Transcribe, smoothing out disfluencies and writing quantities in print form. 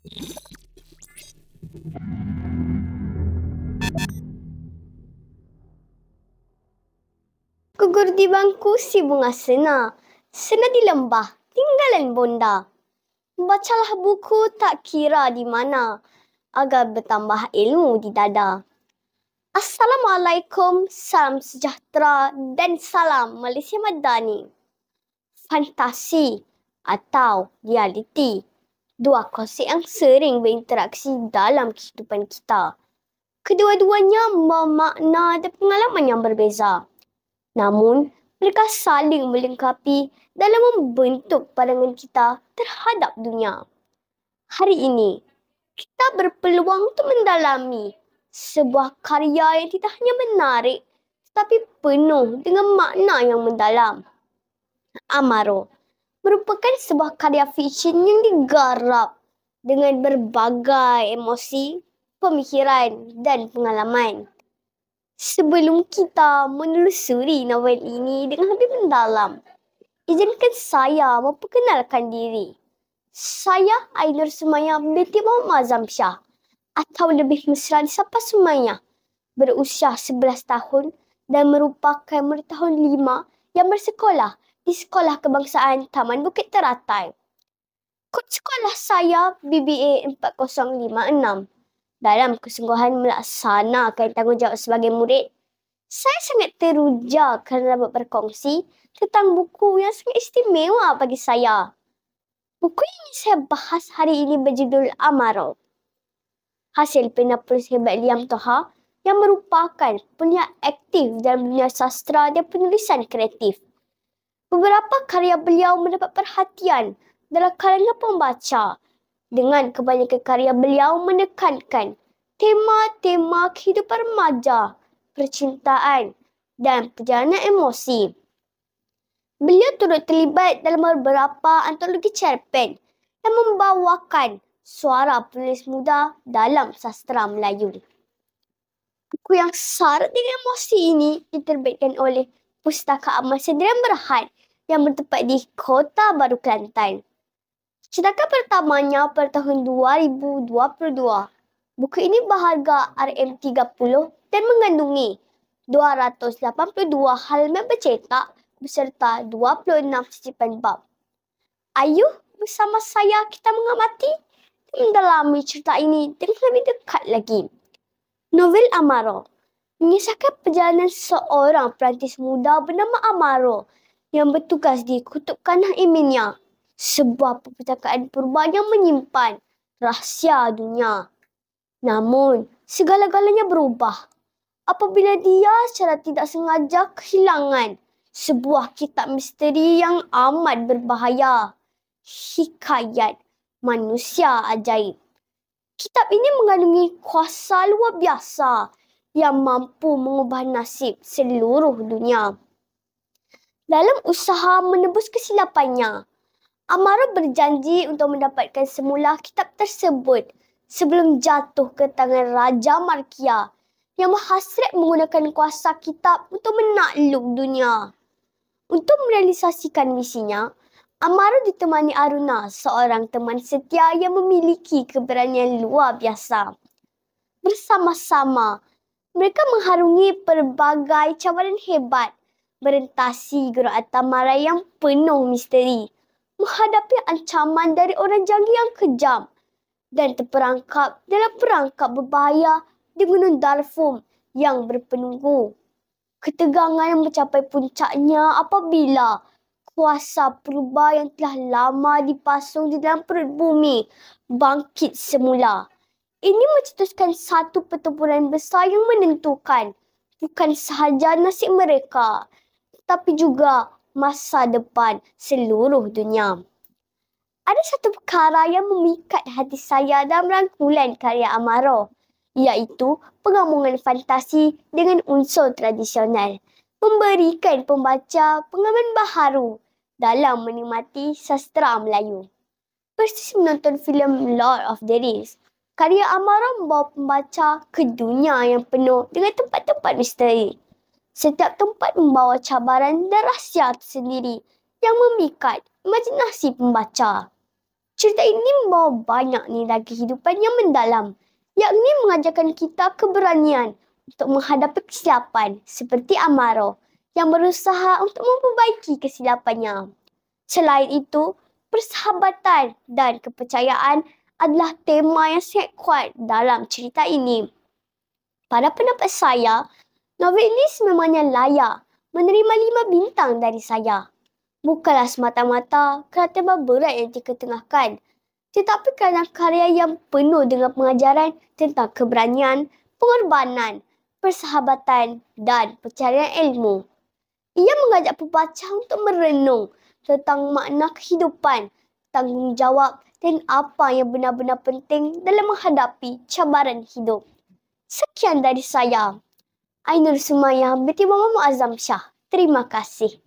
Gugur di bangku si bunga sena, sena di lembah, tinggalan bonda. Bacalah buku tak kira di mana, agar bertambah ilmu di dada. Assalamualaikum, salam sejahtera dan salam Malaysia Madani. Fantasi atau realiti, dua konsep yang sering berinteraksi dalam kehidupan kita. Kedua-duanya membawa makna dan pengalaman yang berbeza. Namun, mereka saling melengkapi dalam membentuk pandangan kita terhadap dunia. Hari ini, kita berpeluang untuk mendalami sebuah karya yang tidak hanya menarik tetapi penuh dengan makna yang mendalam. Amaro merupakan sebuah karya fiksyen yang digarap dengan berbagai emosi, pemikiran dan pengalaman. Sebelum kita menelusuri novel ini dengan lebih mendalam, izinkan saya memperkenalkan diri. Saya Ainur Sumaya binti Muhammad Zamsyah atau lebih mesra disapa Sumaya, berusia 11 tahun dan merupakan murid tahun 5 yang bersekolah di Sekolah Kebangsaan Taman Bukit Teratai. Kod sekolah saya BBA 4056. Dalam kesungguhan melaksanakan tanggungjawab sebagai murid, saya sangat teruja kerana dapat berkongsi tentang buku yang sangat istimewa bagi saya. Buku yang ingin saya bahas hari ini berjudul Amaro, hasil penulis hebat Liam Toha yang merupakan penulis aktif dalam dunia sastra dan penulisan kreatif. Beberapa karya beliau mendapat perhatian dalam kalangan pembaca. Dengan kebanyakan karya beliau menekankan tema-tema kehidupan remaja, percintaan dan perjalanan emosi. Beliau turut terlibat dalam beberapa antologi cerpen yang membawakan suara penulis muda dalam sastra Melayu. Buku yang syarat dengan emosi ini diterbitkan oleh Pustaka Amal Sendirian Berhad yang bertempat di Kota Baru, Kelantan. Cetakan pertamanya pada tahun 2022. Buku ini berharga RM30 dan mengandungi 282 halaman bercetak beserta 26 sisipan bab. Ayuh bersama saya kita mengamati dan mendalami cerita ini dengan lebih dekat lagi. Novel Amaro mengisahkan perjalanan seorang perantis muda bernama Amaro yang bertugas di Kutub Kanah Eminia, sebuah perpustakaan purba yang menyimpan rahsia dunia. Namun, segala-galanya berubah apabila dia secara tidak sengaja kehilangan sebuah kitab misteri yang amat berbahaya. Hikayat Manusia Ajaib. Kitab ini mengandungi kuasa luar biasa yang mampu mengubah nasib seluruh dunia. Dalam usaha menebus kesilapannya, Amaro berjanji untuk mendapatkan semula kitab tersebut sebelum jatuh ke tangan Raja Markia yang berhasrat menggunakan kuasa kitab untuk menakluk dunia. Untuk merealisasikan misinya, Amaro ditemani Aruna, seorang teman setia yang memiliki keberanian luar biasa. Bersama-sama, mereka mengharungi pelbagai cabaran hebat, merentasi Gunung Atamara yang penuh misteri, menghadapi ancaman dari orang janggi yang kejam dan terperangkap dalam perangkap berbahaya di Gunung Darfur yang berpenunggu. Ketegangan yang mencapai puncaknya apabila kuasa purba yang telah lama dipasung di dalam perut bumi bangkit semula. Ini mencetuskan satu pertempuran besar yang menentukan bukan sahaja nasib mereka, tetapi juga masa depan seluruh dunia. Ada satu perkara yang memikat hati saya dalam rangkulan karya Amaro, iaitu penggabungan fantasi dengan unsur tradisional, memberikan pembaca pengalaman baharu dalam menikmati sastra Melayu. Persis menonton filem Lord of the Rings, karya Amaro membawa pembaca ke dunia yang penuh dengan tempat-tempat misteri. Setiap tempat membawa cabaran dan rahsia tersendiri yang memikat imajinasi pembaca. Cerita ini membawa banyak nilai kehidupan yang mendalam, yakni mengajarkan kita keberanian untuk menghadapi kesilapan seperti Amaro yang berusaha untuk memperbaiki kesilapannya. Selain itu, persahabatan dan kepercayaan adalah tema yang sangat kuat dalam cerita ini. Pada pendapat saya, novel ini sememangnya layak menerima 5 bintang dari saya. Bukanlah semata-mata kerana tema berat yang diketengahkan, tetapi kerana karya yang penuh dengan pengajaran tentang keberanian, pengorbanan, persahabatan dan pencarian ilmu. Ia mengajak pembaca untuk merenung tentang makna kehidupan, tanggungjawab dan apa yang benar-benar penting dalam menghadapi cabaran hidup. Sekian dari saya. Ainur Sumayah binti Muhammad Muazzam Shah. Terima kasih.